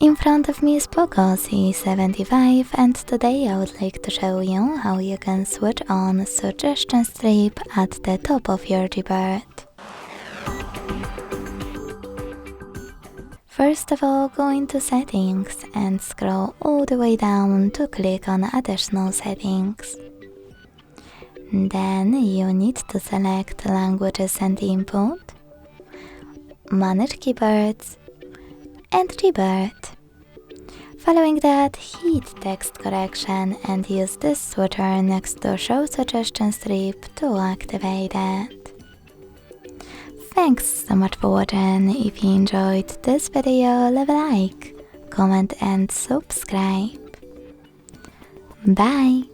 In front of me is POCO C75, and today I would like to show you how you can switch on suggestion strip at the top of your Gboard. First of all, go into settings and scroll all the way down to click on additional settings. Then you need to select languages and input, manage keyboards, and Gboard. Following that, hit text correction and use this switcher next to show suggestion strip to activate it. Thanks so much for watching. If you enjoyed this video, leave a like, comment and subscribe. Bye!